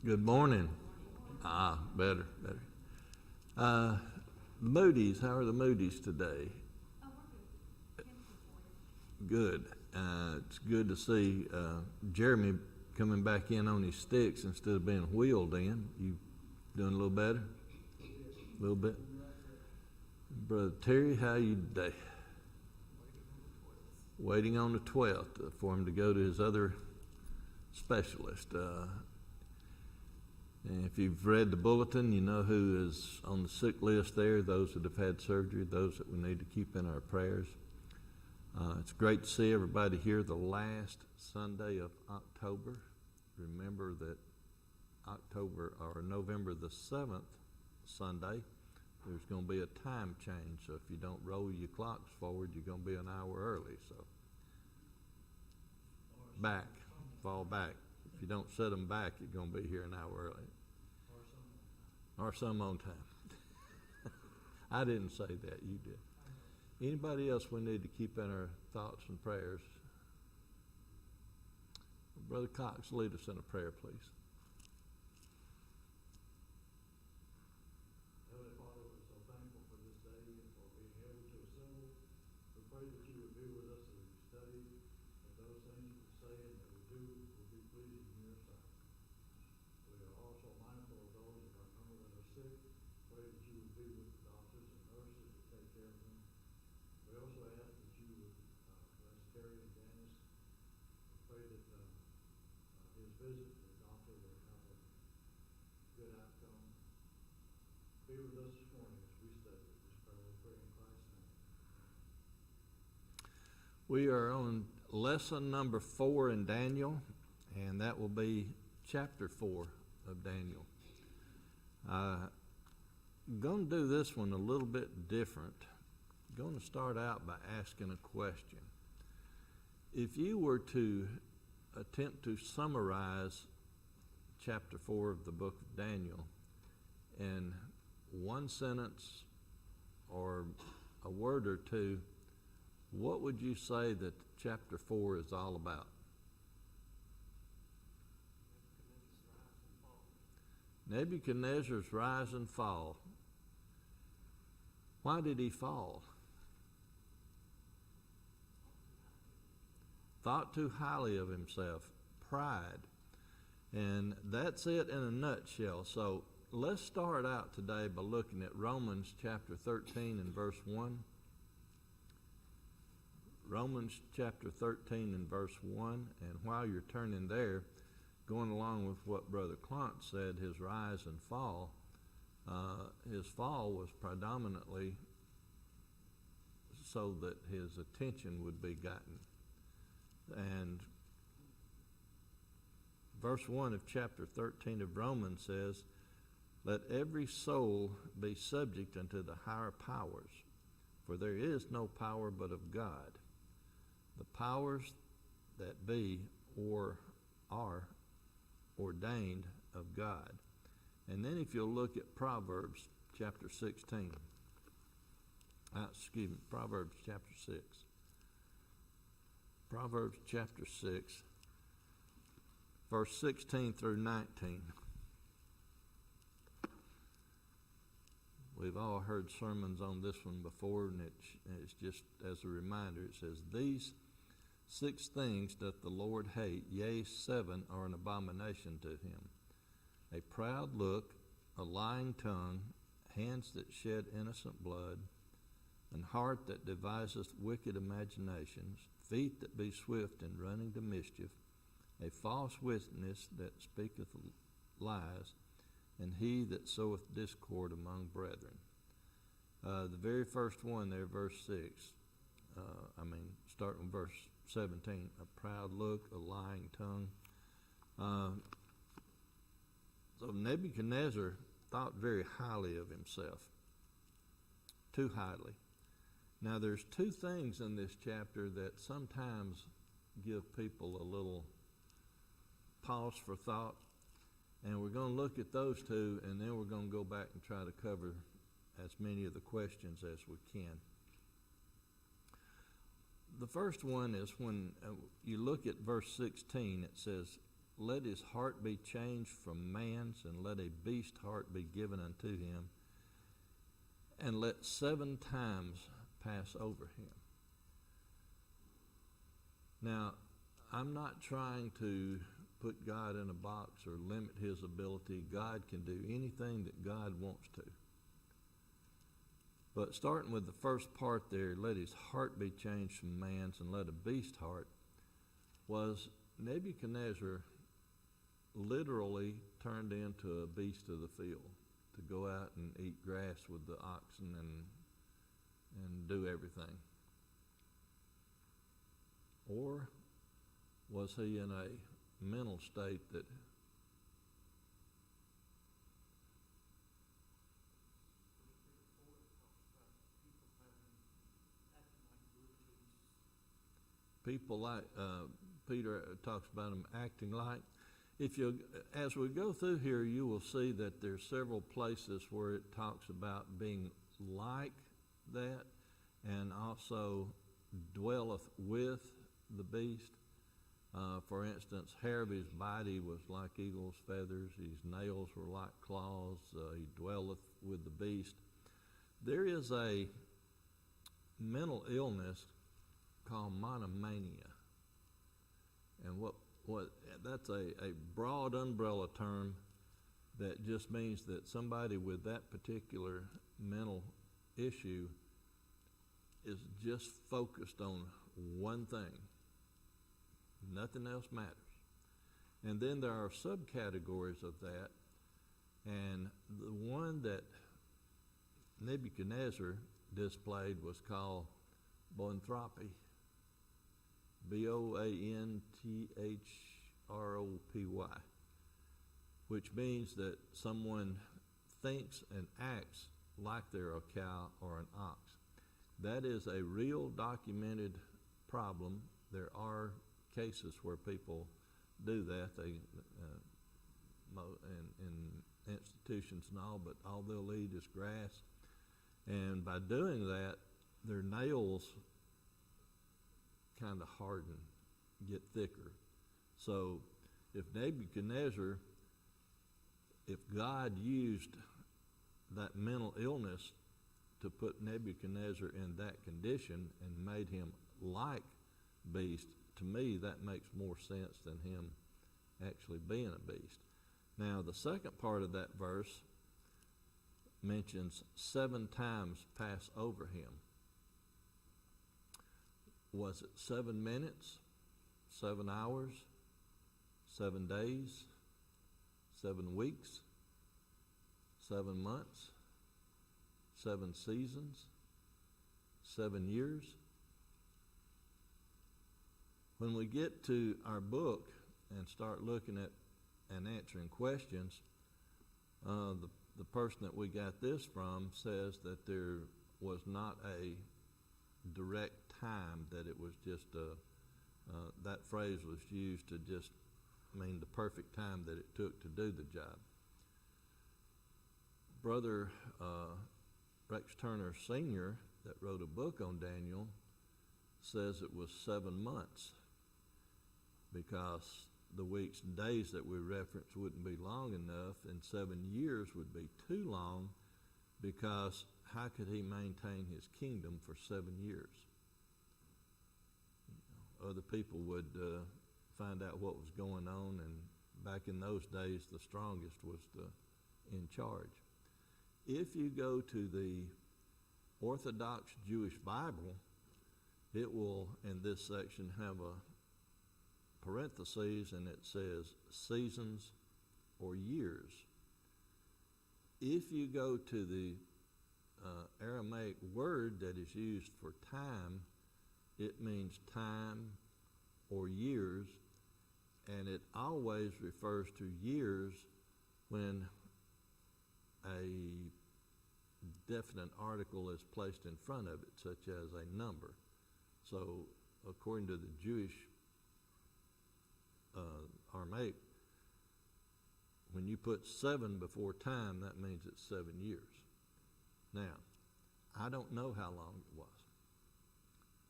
Good morning. Better. Moody's, how are the Moody's today? Good. It's good to see Jeremy coming back in on his sticks instead of being wheeled in. You doing a little better? A little bit? Brother Terry, how you today? Waiting on the 12th for him to go to his other specialist. And if you've read the bulletin, you know who is on the sick list there, those that have had surgery, those that we need to keep in our prayers. It's great to see everybody here the last Sunday of October. Remember that November the 7th Sunday, there's going to be a time change. So if you don't roll your clocks forward, you're going to be an hour early. So fall back. If you don't set them back, you're going to be here an hour early. Or some on time. I didn't say that, you did. Anybody else we need to keep in our thoughts and prayers? Brother Cox, lead us in a prayer, please. Heavenly Father, we're so thankful for this day and for being able to assemble. We pray that you would be with us as we study, that those things we say and that we do will be pleasing in your sight. We are also mindful of those of our number that are sick. Pray that you would be with the doctors and nurses that take care of them. We also ask that you would bless Terry and Janice. Pray that his visit to the doctor will have a good outcome. Be with us this morning as we study this prayer. We pray in Christ's name. We are on lesson number 4 in Daniel, and that will be chapter 4 of Daniel. I'm going to do this one a little bit different. I'm going to start out by asking a question. If you were to attempt to summarize chapter 4 of the book of Daniel in one sentence or a word or two, what would you say that chapter 4 is all about? Nebuchadnezzar's rise and fall. Why did he fall? Thought too highly of himself. Pride. And that's it in a nutshell. So let's start out today by looking at Romans chapter 13 and verse 1. Romans chapter 13 and verse 1. And while you're turning there, going along with what Brother Clont said, his rise and fall, his fall was predominantly so that his attention would be gotten. And verse 1 of chapter 13 of Romans says, "Let every soul be subject unto the higher powers, for there is no power but of God. The powers that be or are ordained of God." And then if you'll look at Proverbs chapter 16. Proverbs chapter 6. Proverbs chapter 6, verse 16 through 19. We've all heard sermons on this one before, and it's just as a reminder. It says, "These 6 things doth the Lord hate, yea, 7 are an abomination to him. A proud look, a lying tongue, hands that shed innocent blood, an heart that deviseth wicked imaginations, feet that be swift in running to mischief, a false witness that speaketh lies, and he that soweth discord among brethren." The very first one there, verse 6, starting with verse 17, a proud look, a lying tongue. So Nebuchadnezzar thought very highly of himself, too highly. Now there's 2 things in this chapter that sometimes give people a little pause for thought, and we're going to look at those 2, and then we're going to go back and try to cover as many of the questions as we can. The first one is when you look at verse 16, it says, let his heart be changed from man's, and let a beast heart be given unto him, and let 7 times pass over him. Now, I'm not trying to put God in a box or limit his ability. God can do anything that God wants to. But starting with the first part there, let his heart be changed from man's and let a beast heart, was Nebuchadnezzar literally turned into a beast of the field to go out and eat grass with the oxen and do everything? Or was he in a mental state that people like Peter talks about them acting like? If you, as we go through here, you will see that there's several places where it talks about being like that, and also dwelleth with the beast. For instance, hair of his body was like eagle's feathers, his nails were like claws, he dwelleth with the beast. There is a mental illness called monomania, and what that's a broad umbrella term that just means that somebody with that particular mental issue is just focused on one thing. Nothing else matters. And then there are subcategories of that, and the one that Nebuchadnezzar displayed was called boanthropy. Boanthropy, which means that someone thinks and acts like they're a cow or an ox. That is a real documented problem. There are cases where people do that. They in institutions and all, but all they'll eat is grass. And by doing that, their nails kind of harden, get thicker. So if Nebuchadnezzar, if God used that mental illness to put Nebuchadnezzar in that condition and made him like beast, to me that makes more sense than him actually being a beast. Now the second part of that verse mentions 7 times pass over him. Was it 7 minutes, 7 hours, 7 days, 7 weeks, 7 months, 7 seasons, 7 years? When we get to our book and start looking at and answering questions, the person that we got this from says that there was not a direct time, that it was just that phrase was used to just mean the perfect time that it took to do the job. Brother Rex Turner Sr., that wrote a book on Daniel, says it was 7 months, because the weeks and days that we reference wouldn't be long enough, and 7 years would be too long, because how could he maintain his kingdom for 7 years? Other people would find out what was going on, and back in those days, the strongest was in charge. If you go to the Orthodox Jewish Bible, it will, in this section, have a parentheses, and it says seasons or years. If you go to the Aramaic word that is used for time, it means time or years, and it always refers to years when a definite article is placed in front of it, such as a number. So according to the Jewish Aramaic, when you put 7 before time, that means it's 7 years. Now, I don't know how long it was.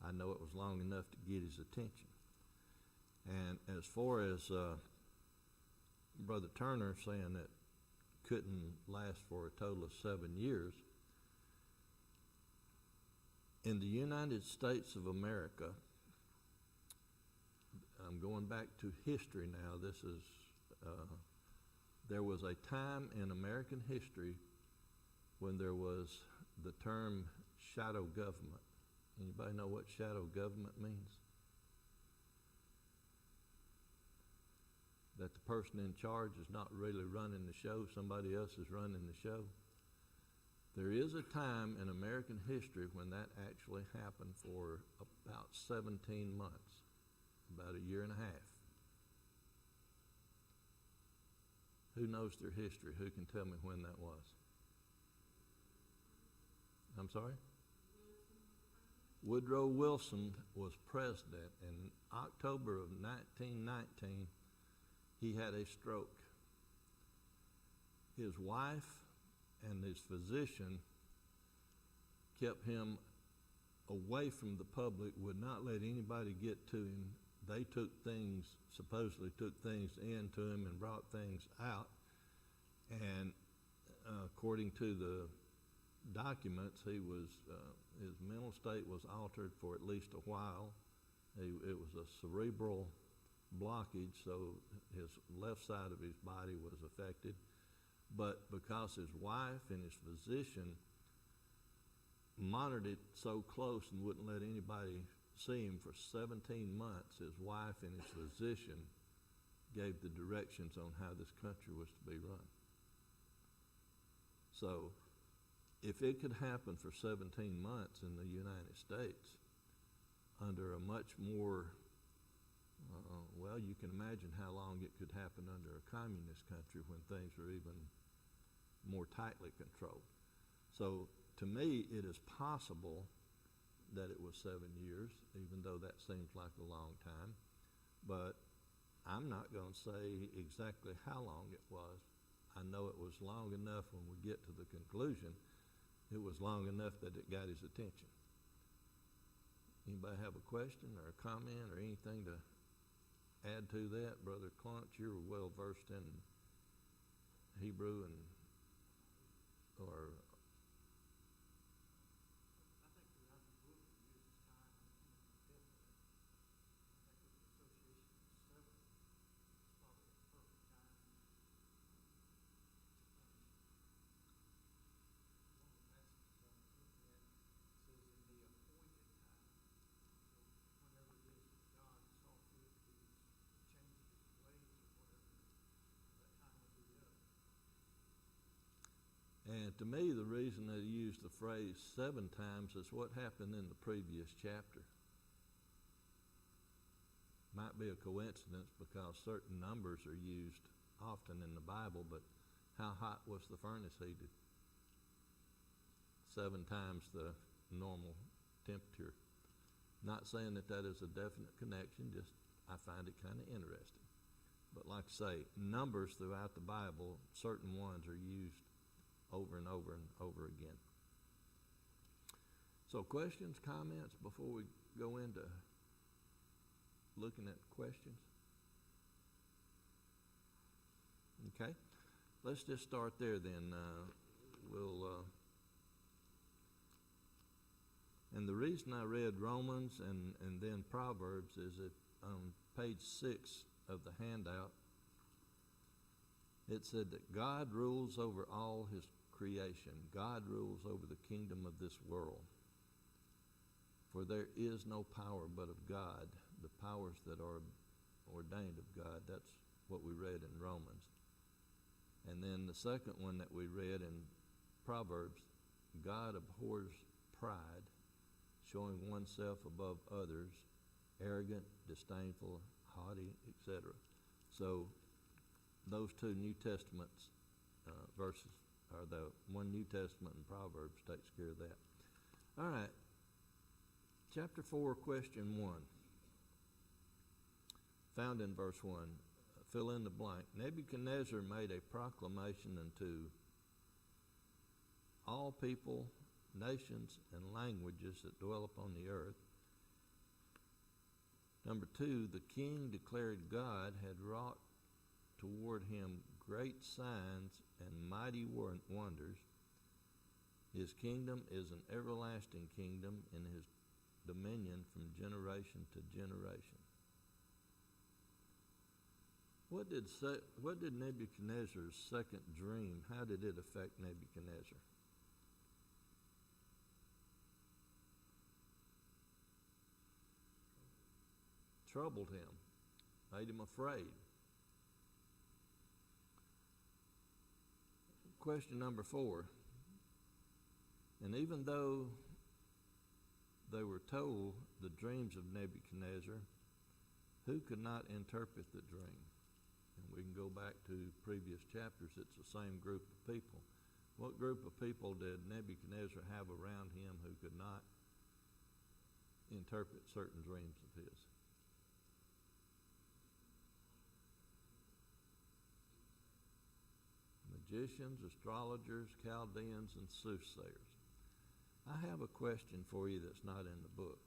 I know it was long enough to get his attention. And as far as Brother Turner saying that couldn't last for a total of 7 years. In the United States of America, I'm going back to history now. There was a time in American history when there was the term shadow government. Anybody know what shadow government means? That the person in charge is not really running the show, somebody else is running the show. There is a time in American history when that actually happened for about 17 months, about a year and a half. Who knows their history? Who can tell me when that was? I'm sorry? Woodrow Wilson was president. In October of 1919, he had a stroke. His wife and his physician kept him away from the public, would not let anybody get to him. They supposedly took things into him and brought things out. And according to the documents, his mental state was altered for at least a while. It was a cerebral blockage, so his left side of his body was affected. But because his wife and his physician monitored it so close and wouldn't let anybody see him for 17 months, his wife and his physician gave the directions on how this country was to be run. So if it could happen for 17 months in the United States under a much more, well, you can imagine how long it could happen under a communist country when things are even more tightly controlled. So to me, it is possible that it was 7 years, even though that seems like a long time. But I'm not going to say exactly how long it was. I know it was long enough when we get to the conclusion. It was long enough that it got his attention. Anybody have a question or a comment or anything to add to that? Brother Clunch, you're well versed in Hebrew or And to me, the reason they used the phrase 7 times is what happened in the previous chapter. Might be a coincidence because certain numbers are used often in the Bible, but how hot was the furnace heated? 7 times the normal temperature. Not saying that that is a definite connection, just I find it kind of interesting. But like I say, numbers throughout the Bible, certain ones are used over and over and over again. So questions, comments before we go into looking at questions? Okay, let's just start there then. And the reason I read Romans and then Proverbs is that on page 6 of the handout, it said that God rules over all his creation. God rules over the kingdom of this world. For there is no power but of God, the powers that are ordained of God. That's what we read in Romans. And then the second one that we read in Proverbs, God abhors pride, showing oneself above others, arrogant, disdainful, haughty, etc. So those two New Testaments verses, or the one New Testament in Proverbs takes care of that. All right, chapter 4, question 1, found in verse 1. Fill in the blank. Nebuchadnezzar made a proclamation unto all people, nations, and languages that dwell upon the earth. Number 2, the king declared God had wrought toward him great signs and mighty wonders. His kingdom is an everlasting kingdom, and his dominion from generation to generation. What did Nebuchadnezzar's second dream, how did it affect Nebuchadnezzar? Troubled him, made him afraid. Question number 4. And even though they were told the dreams of Nebuchadnezzar, who could not interpret the dream? And we can go back to previous chapters. It's the same group of people. What group of people did Nebuchadnezzar have around him who could not interpret certain dreams of his? Magicians, astrologers, Chaldeans, and soothsayers. I have a question for you that's not in the book.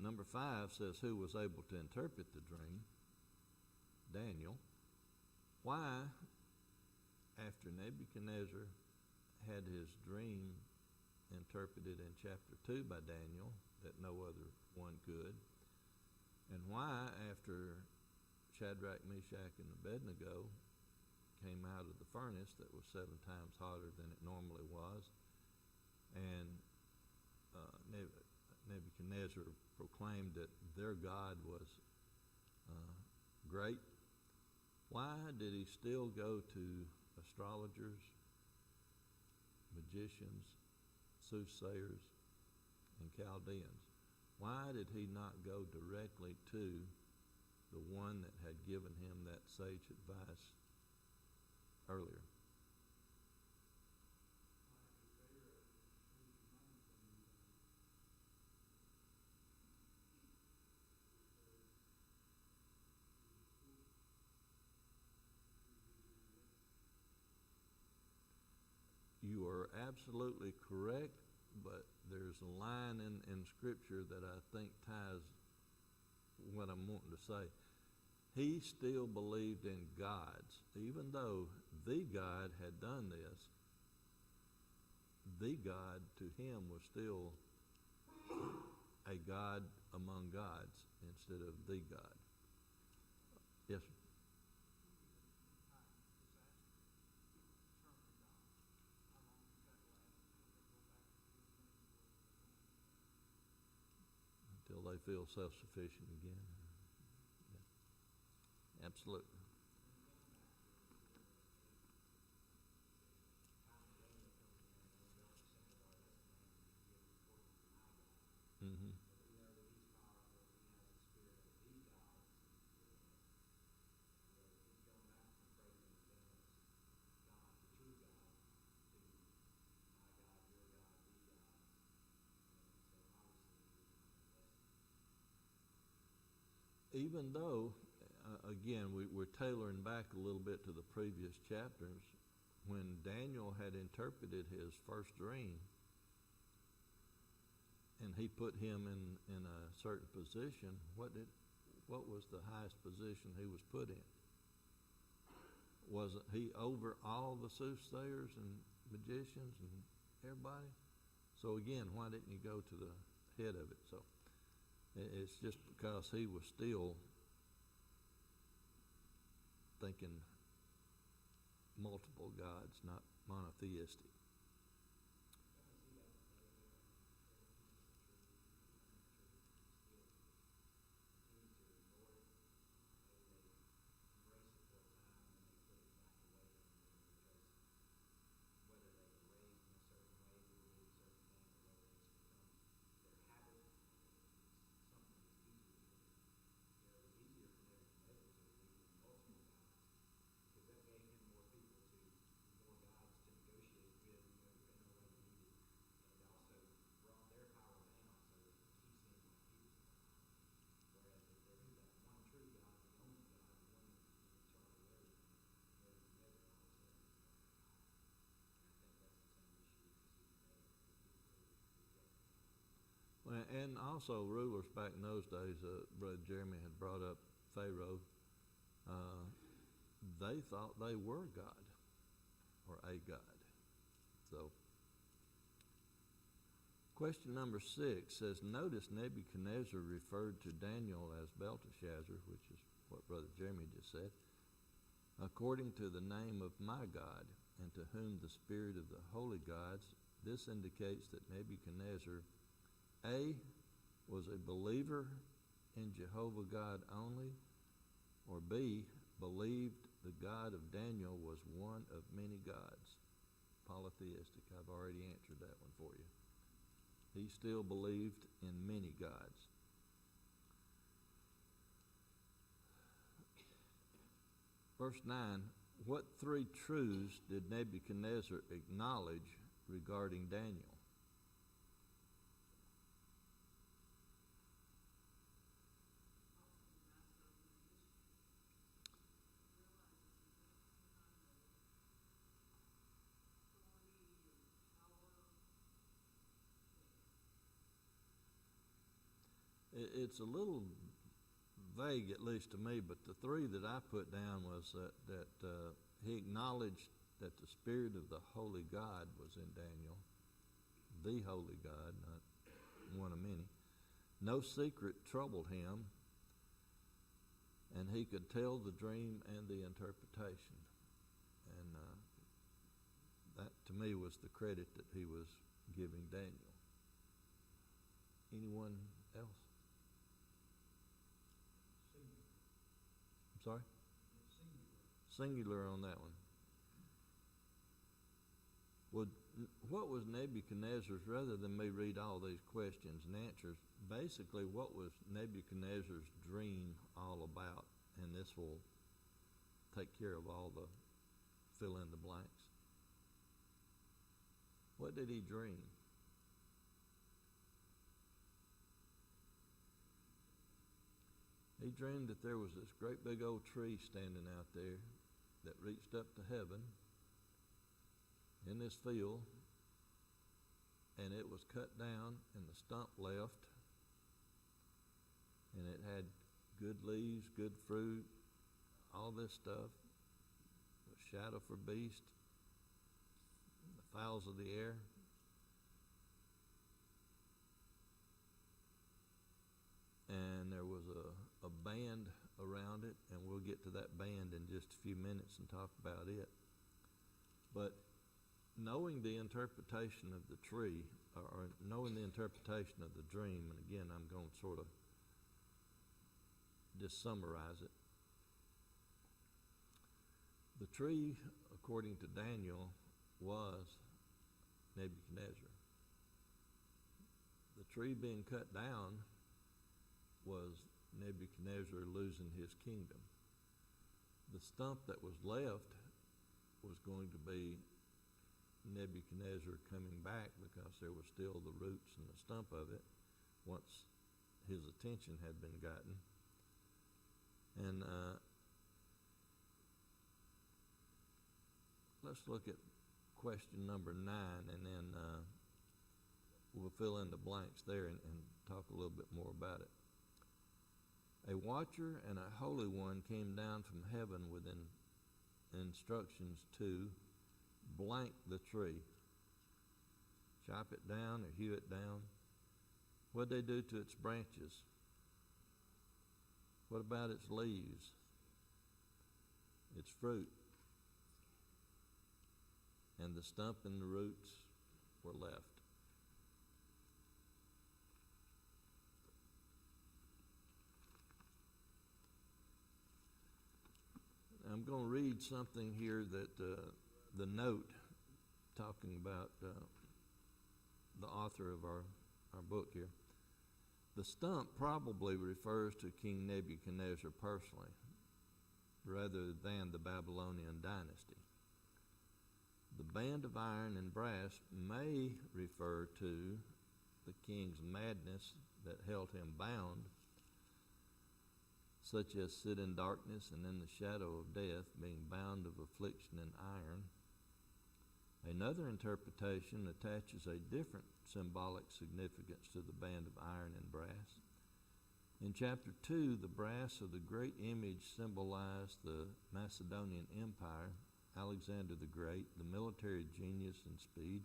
Number 5 says, who was able to interpret the dream? Daniel. Why, after Nebuchadnezzar had his dream interpreted in chapter 2 by Daniel, that no other one could, and why, after Shadrach, Meshach, and Abednego came out of the furnace that was 7 times hotter than it normally was, and Nebuchadnezzar proclaimed that their God was great, why did he still go to astrologers, magicians, soothsayers, and Chaldeans? Why did he not go directly to the one that had given him that sage advice earlier? You are absolutely correct, but there's a line in Scripture that I think ties what I'm wanting to say. He still believed in gods, even though the God had done this. The God to him was still a God among gods instead of the God. Yes, sir. Until they feel self-sufficient again. Yeah. Absolutely. Mm-hmm. Even though, again, we're tailoring back a little bit to the previous chapters, when Daniel had interpreted his first dream, and he put him in a certain position, what was the highest position he was put in? Wasn't he over all the soothsayers and magicians and everybody? So again, why didn't you go to the head of it? So it's just because he was still thinking multiple gods, not monotheistic. And also rulers back in those days, Brother Jeremy had brought up Pharaoh, they thought they were God or a God. So, question number 6 says, notice Nebuchadnezzar referred to Daniel as Belteshazzar, which is what Brother Jeremy just said, according to the name of my God, and to whom the spirit of the holy gods. This indicates that Nebuchadnezzar, A, was a believer in Jehovah God only, or B, believed the God of Daniel was one of many gods, polytheistic. I've already answered that one for you. He still believed in many gods. Verse 9, what 3 truths did Nebuchadnezzar acknowledge regarding Daniel? It's a little vague, at least to me, but the 3 that I put down was that he acknowledged that the spirit of the holy God was in Daniel, the holy God, not one of many. No secret troubled him, and he could tell the dream and the interpretation. And that, to me, was the credit that he was giving Daniel. Anyone else? I'm sorry? Singular on that one. What was Nebuchadnezzar's, rather than me read all these questions and answers, basically what was Nebuchadnezzar's dream all about? And this will take care of all the fill in the blanks. What did he dream? He dreamed that there was this great big old tree standing out there that reached up to heaven in this field, and it was cut down and the stump left, and it had good leaves, good fruit, all this stuff, a shadow for beast, the fowls of the air. And there was a band around it, and we'll get to that band in just a few minutes and talk about it. But knowing the interpretation of the tree, or knowing the interpretation of the dream, and again, I'm going to sort of just summarize it. The tree, according to Daniel, was Nebuchadnezzar. The tree being cut down was Nebuchadnezzar losing his kingdom. The stump that was left was going to be Nebuchadnezzar coming back, because there were still the roots and the stump of it once his attention had been gotten. And let's look at question number 9, and then we'll fill in the blanks there and talk a little bit more about it. A watcher and a holy one came down from heaven with instructions to blank the tree. Chop it down or hew it down. What did they do to its branches? What about its leaves? Its fruit? And the stump and the roots were left. I'm going to read something here that the note talking about the author of our book here. The stump probably refers to King Nebuchadnezzar personally, rather than the Babylonian dynasty. The band of iron and brass may refer to the king's madness that held him bound, such as sit in darkness and in the shadow of death, being bound of affliction and iron. Another interpretation attaches a different symbolic significance to the band of iron and brass. In chapter 2, the brass of the great image symbolized the Macedonian Empire, Alexander the Great, the military genius and speed.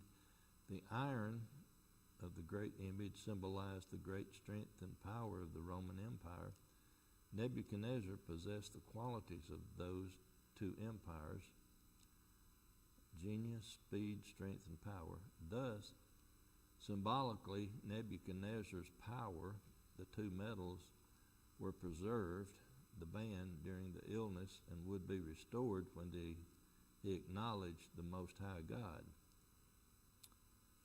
The iron of the great image symbolized the great strength and power of the Roman Empire. Nebuchadnezzar possessed the qualities of those two empires: genius, speed, strength, and power. Thus, symbolically, Nebuchadnezzar's power, the two metals, were preserved, the band, during the illness, and would be restored when he acknowledged the Most High God.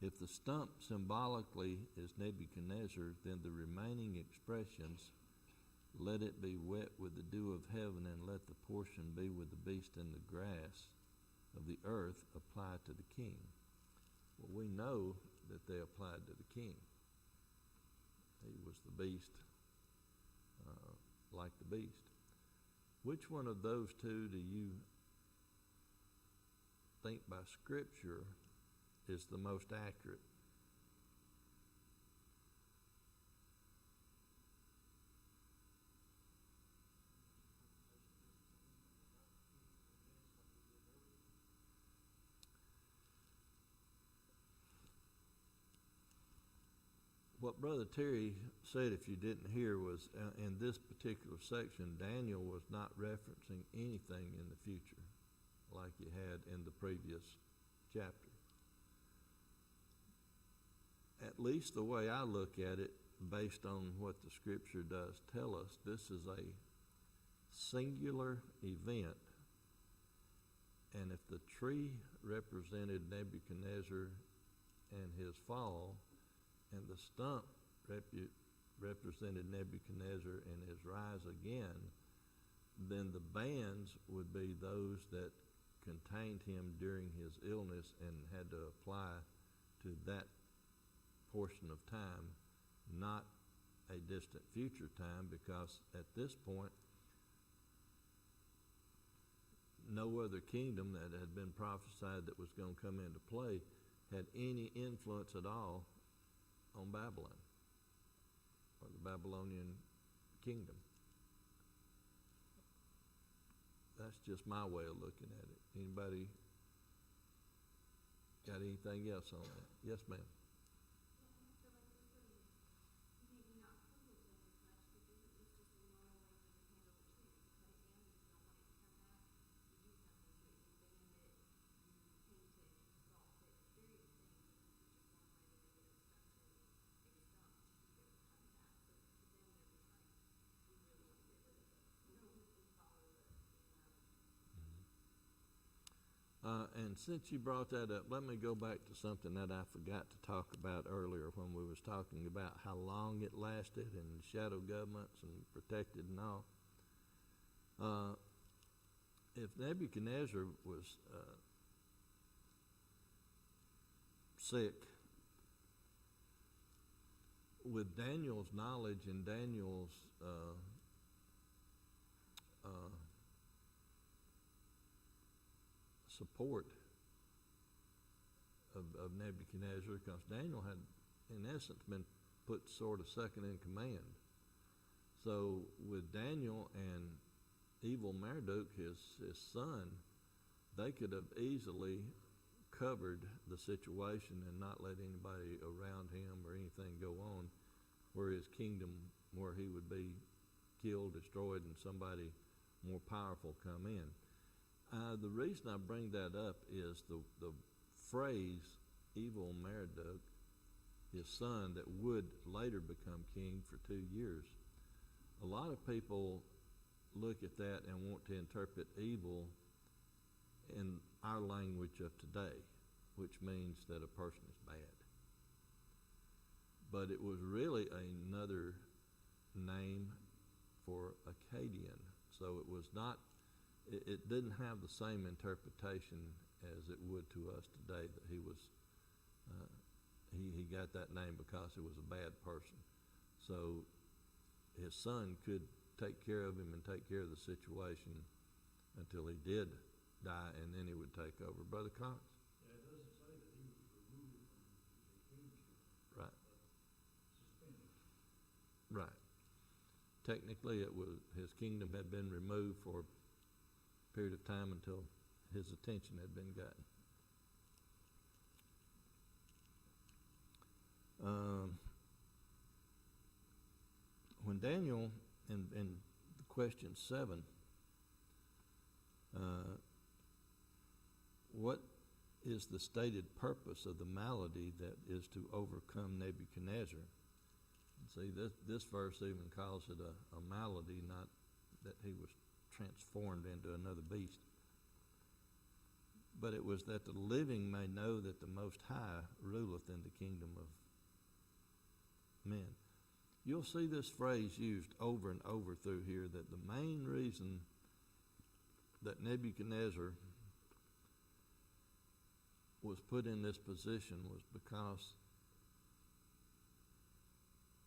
If the stump symbolically is Nebuchadnezzar, then the remaining expressions, let it be wet with the dew of heaven, and let the portion be with the beast and the grass of the earth, apply to the king. Well, we know that they applied to the king. He was the beast, like the beast. Which one of those two do you think by Scripture is the most accurate? What Brother Terry said, if you didn't hear, was in this particular section, Daniel was not referencing anything in the future like he had in the previous chapter. At least the way I look at it, based on what the Scripture does tell us, this is a singular event. And if the tree represented Nebuchadnezzar and his fall, and the stump represented Nebuchadnezzar and his rise again, then the bands would be those that contained him during his illness and had to apply to that portion of time, not a distant future time, because at this point, no other kingdom that had been prophesied that was going to come into play had any influence at all on Babylon, or the Babylonian kingdom. That's just my way of looking at it. Anybody got anything else on that? Yes, ma'am. And since you brought that up, let me go back to something that I forgot to talk about earlier when we was talking about how long it lasted and shadow governments and protected and all. If Nebuchadnezzar was sick, with Daniel's knowledge and Daniel's support of Nebuchadnezzar, because Daniel had, in essence, been put sort of second in command. So with Daniel and evil Marduk, his son, they could have easily covered the situation and not let anybody around him or anything go on, where his kingdom, where he would be killed, destroyed, and somebody more powerful come in. The reason I bring that up is the phrase evil Marduk, his son that would later become king for 2 years. A lot of people look at that and want to interpret evil in our language of today, which means that a person is bad. But it was really another name for Akkadian. So it was not, it didn't have the same interpretation as it would to us today, that he was, he got that name because he was a bad person. So his son could take care of him and take care of the situation until he did die, and then he would take over. Brother Cox? Yeah, it doesn't say that he was removed from the kingship. Right. Suspended. Right. technically his kingdom had been removed for a period of time until his attention had been gotten. When Daniel, in question 7, what is the stated purpose of the malady that is to overcome Nebuchadnezzar? See, this verse even calls it a malady, not that he was transformed into another beast. But it was that the living may know that the Most High ruleth in the kingdom of men. You'll see this phrase used over and over through here, that the main reason that Nebuchadnezzar was put in this position was because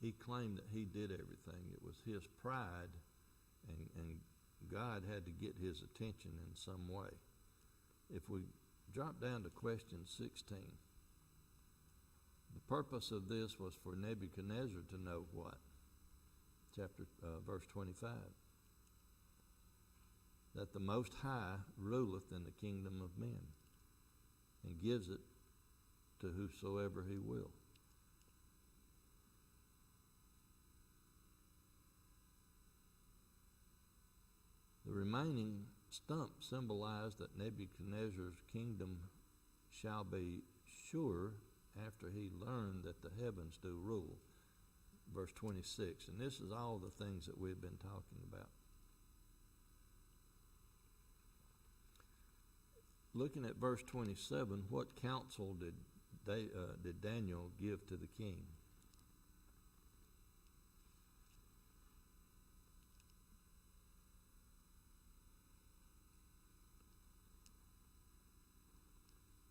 he claimed that he did everything. It was his pride, and God had to get his attention in some way. If we drop down to question 16, the purpose of this was for Nebuchadnezzar to know what? Verse 25. That the Most High ruleth in the kingdom of men, and gives it to whosoever he will. The remaining stump symbolized that Nebuchadnezzar's kingdom shall be sure after he learned that the heavens do rule. Verse 26. And this is all the things that we've been talking about. Looking at verse 27, what counsel did Daniel give to the king?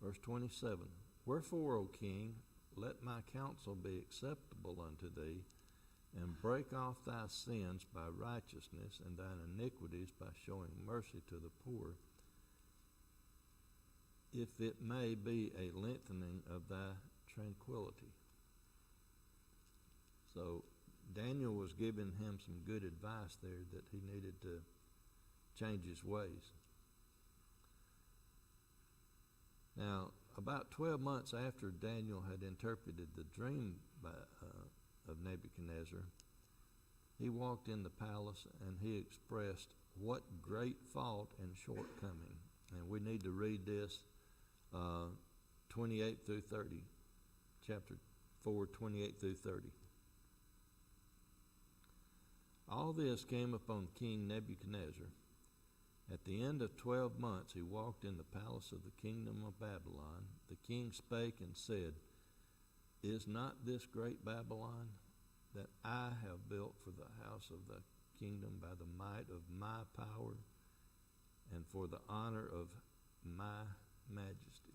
Verse 27, Wherefore, O king, let my counsel be acceptable unto thee, and break off thy sins by righteousness, and thine iniquities by showing mercy to the poor, if it may be a lengthening of thy tranquility. So Daniel was giving him some good advice there that he needed to change his ways. Now, about 12 months after Daniel had interpreted the dream of Nebuchadnezzar, he walked in the palace and he expressed what great fault and shortcoming. And we need to read this 28 through 30, chapter 4, 28 through 30. All this came upon King Nebuchadnezzar. At the end of 12 months he walked in the palace of the kingdom of Babylon. The king spake and said, Is not this great Babylon that I have built for the house of the kingdom by the might of my power and for the honor of my majesty?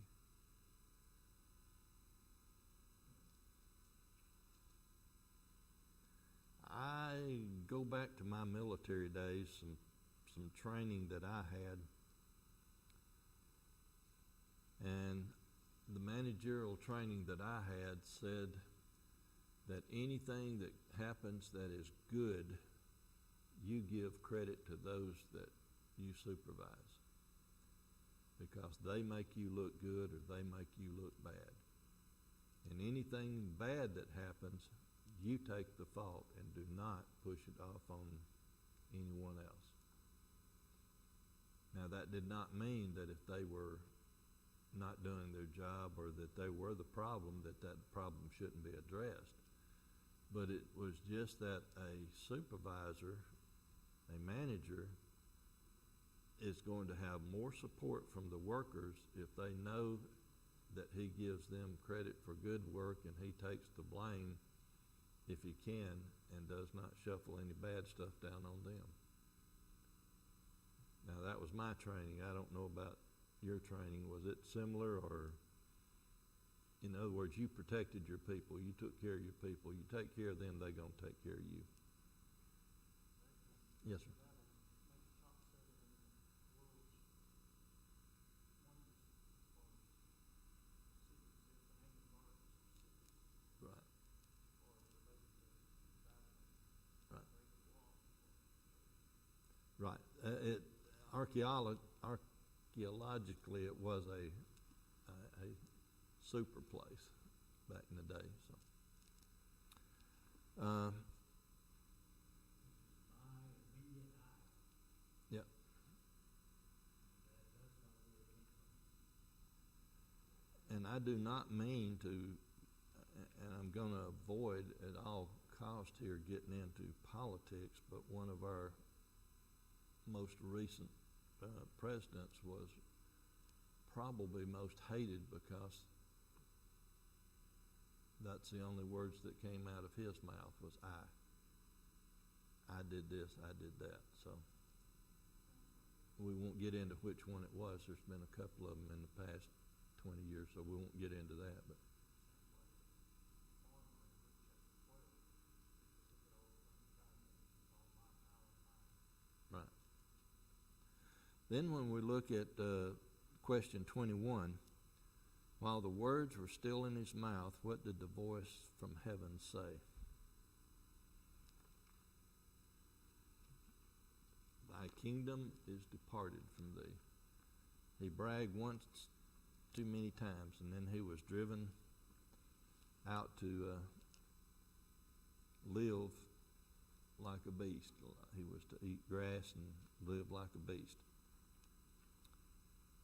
I go back to my military days, some training that I had, and the managerial training that I had said that anything that happens that is good, you give credit to those that you supervise, because they make you look good or they make you look bad. And anything bad that happens, you take the fault and do not push it off on anyone else. Now, that did not mean that if they were not doing their job or that they were the problem, that problem shouldn't be addressed. But it was just that a supervisor, a manager, is going to have more support from the workers if they know that he gives them credit for good work and he takes the blame if he can and does not shuffle any bad stuff down on them. Now, that was my training. I don't know about your training. Was it similar, or, in other words, you protected your people, you took care of your people, you take care of them, they're going to take care of you? Yes, sir. Right. Right. archaeologically, it was a super place back in the day. So, yeah. And I do not mean to, and I'm going to avoid at all cost here getting into politics, but one of our most recent presidents was probably most hated because that's the only words that came out of his mouth was I did this, I did that. So we won't get into which one it was. There's been a couple of them in the past 20 years, so we won't get into that. But right. Then when we look at question 21, while the words were still in his mouth, what did the voice from heaven say? Thy kingdom is departed from thee. He bragged once too many times, and then he was driven out to live like a beast. He was to eat grass and live like a beast.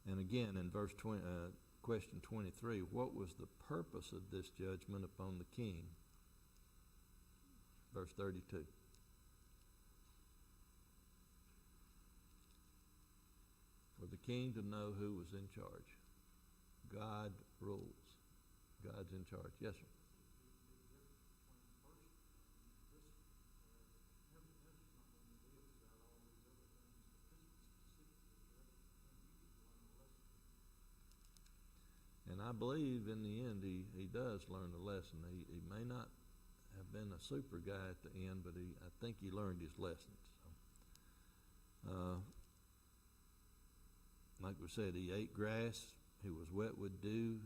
And again, in question 23, what was the purpose of this judgment upon the king? Verse 32. For the king to know who was in charge. God rules. God's in charge. Yes, sir. And I believe in the end he does learn the lesson. He may not have been a super guy at the end, but I think he learned his lessons. So, like we said, he ate grass. He was wet with dew.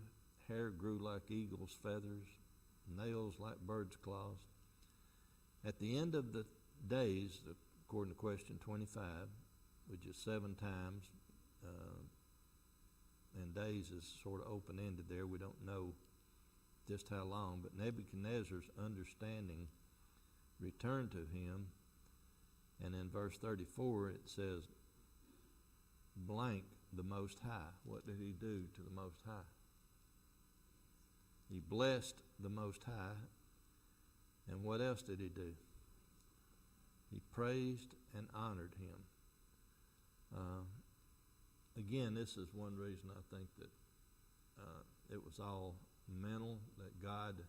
Hair grew like eagle's feathers. Nails like bird's claws. At the end of the days, according to question 25, which is 7 times, and days is sort of open-ended there. We don't know just how long, but Nebuchadnezzar's understanding returned to him, and in verse 34 it says, blank the Most High. What did he do to the Most High? He blessed the Most High, and what else did he do? He praised and honored him. Again, this is one reason I think that it was all mental, that God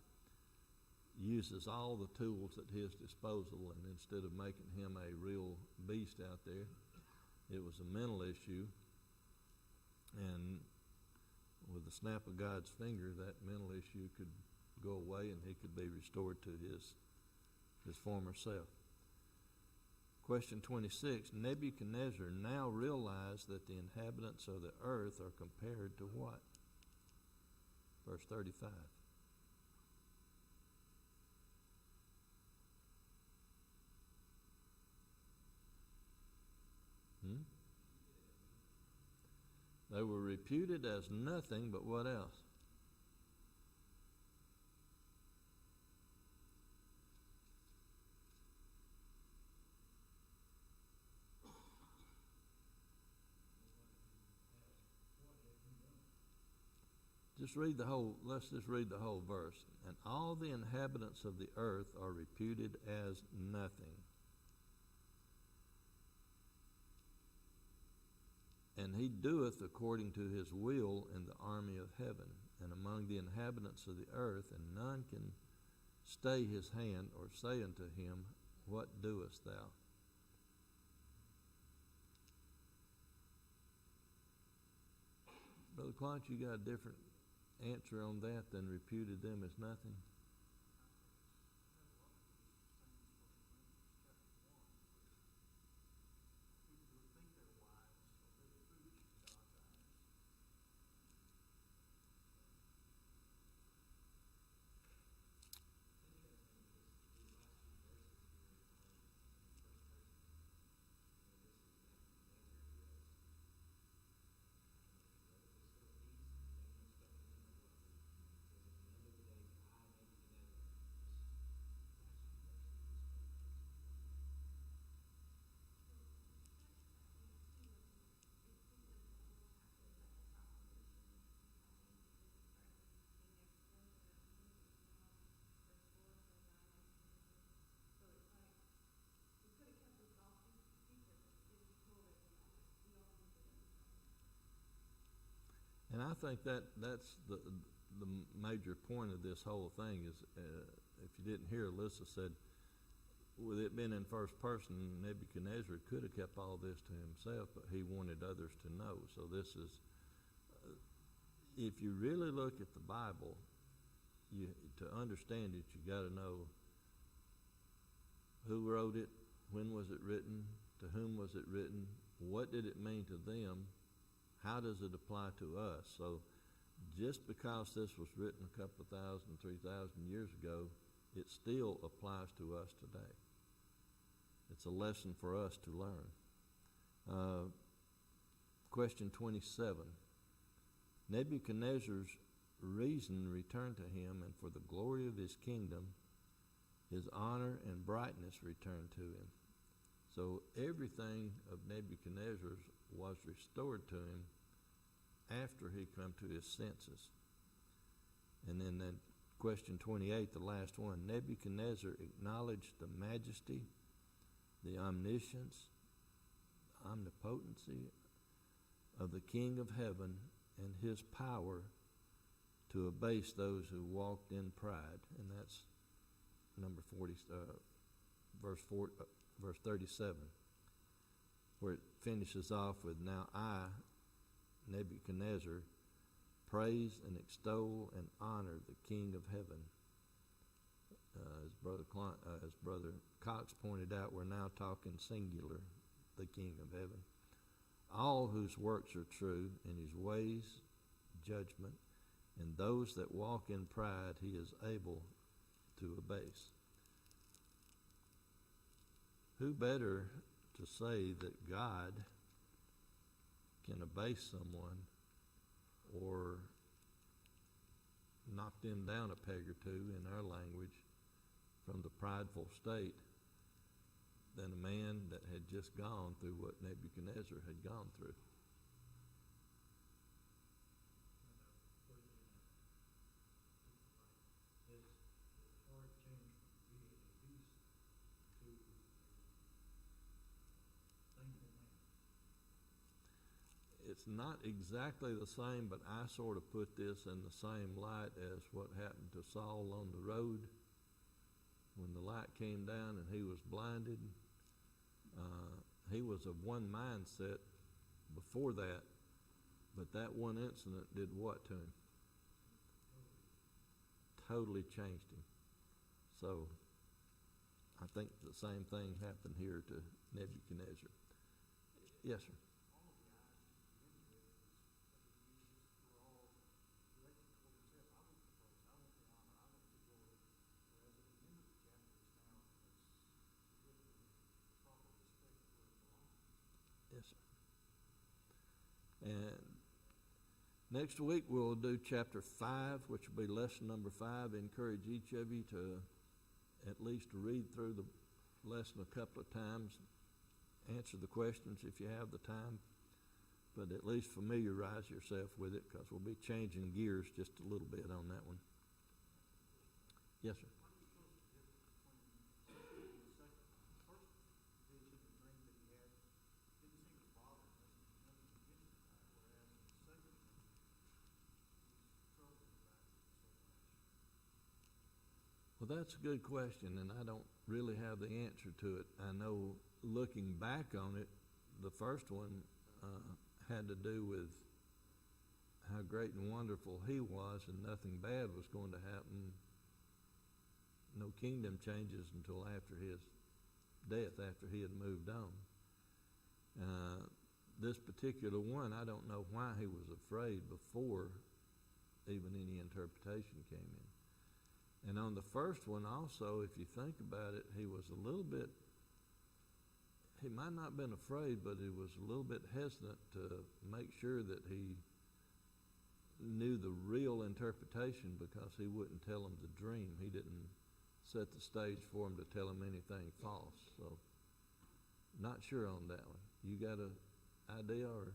uses all the tools at his disposal, and instead of making him a real beast out there, it was a mental issue, and with the snap of God's finger, that mental issue could go away and he could be restored to his former self. Question 26, Nebuchadnezzar now realized that the inhabitants of the earth are compared to what? Verse 35. They were reputed as nothing, but what else? Let's just read the whole verse. And all the inhabitants of the earth are reputed as nothing. And he doeth according to his will in the army of heaven, and among the inhabitants of the earth, and none can stay his hand or say unto him, what doest thou? Brother Clarence, you got a different answer on that than reputed them as nothing? And I think that's the major point of this whole thing is, if you didn't hear, Alyssa said, with it being in first person, Nebuchadnezzar could have kept all this to himself, but he wanted others to know. So this is, if you really look at the Bible, to understand it, you got to know who wrote it, when was it written, to whom was it written, what did it mean to them, how does it apply to us? So just because this was written a couple of 3,000 years ago, it still applies to us today. It's a lesson for us to learn. Question 27. Nebuchadnezzar's reason returned to him, and for the glory of his kingdom, his honor and brightness returned to him. So everything of Nebuchadnezzar's was restored to him after he come to his senses. And then question 28, the last one, Nebuchadnezzar acknowledged the majesty, the omniscience, omnipotency of the King of heaven and his power to abase those who walked in pride. And that's number 40, verse 37, where it finishes off with, now I, Nebuchadnezzar, praise and extol and honor the King of heaven. As Brother Cox pointed out, we're now talking singular, the King of heaven. All whose works are true, and his ways judgment, and those that walk in pride he is able to abase. Who better to say that God can abase someone or knock them down a peg or two, in our language, from the prideful state, than a man that had just gone through what Nebuchadnezzar had gone through? It's not exactly the same, but I sort of put this in the same light as what happened to Saul on the road when the light came down and he was blinded. He was of one mindset before that, but that one incident did what to him? Totally changed him. So I think the same thing happened here to Nebuchadnezzar. Yes, sir. Yes, sir. And next week we'll do chapter 5, which will be lesson number 5. I encourage each of you to at least read through the lesson a couple of times, answer the questions if you have the time, but at least familiarize yourself with it, because we'll be changing gears just a little bit on that one. Yes, sir. Well, that's a good question, and I don't really have the answer to it. I know, looking back on it, the first one had to do with how great and wonderful he was, and nothing bad was going to happen. No kingdom changes until after his death, after he had moved on. This particular one, I don't know why he was afraid before even any interpretation came in. And on the first one also, if you think about it, he was a little bit, he might not have been afraid, but he was a little bit hesitant to make sure that he knew the real interpretation, because he wouldn't tell him the dream. He didn't set the stage for him to tell him anything false. So, not sure on that one. You got an idea, or?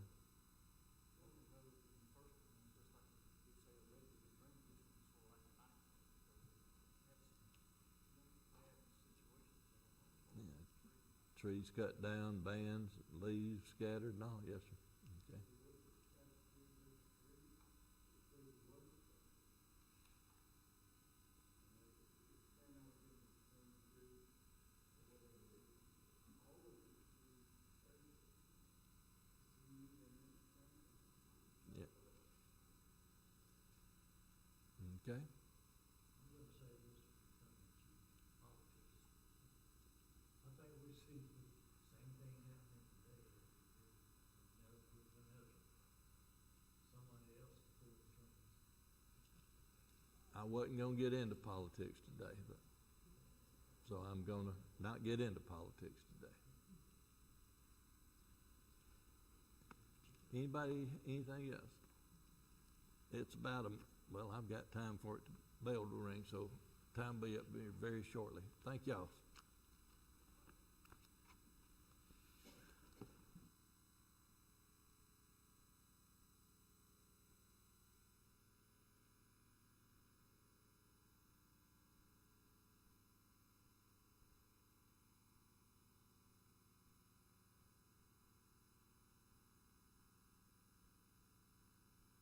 Trees cut down, bands, leaves scattered, and all. Yes, sir. Okay. Okay? I'm gonna say this, coming to politics. I think we see the same thing happening today. Never put somebody else to pull the strings. I wasn't gonna get into politics today, but, so I'm gonna not get into politics today. Anybody, anything else? It's about well, I've got time for it to bell to ring, so time will be up very shortly. Thank y'all.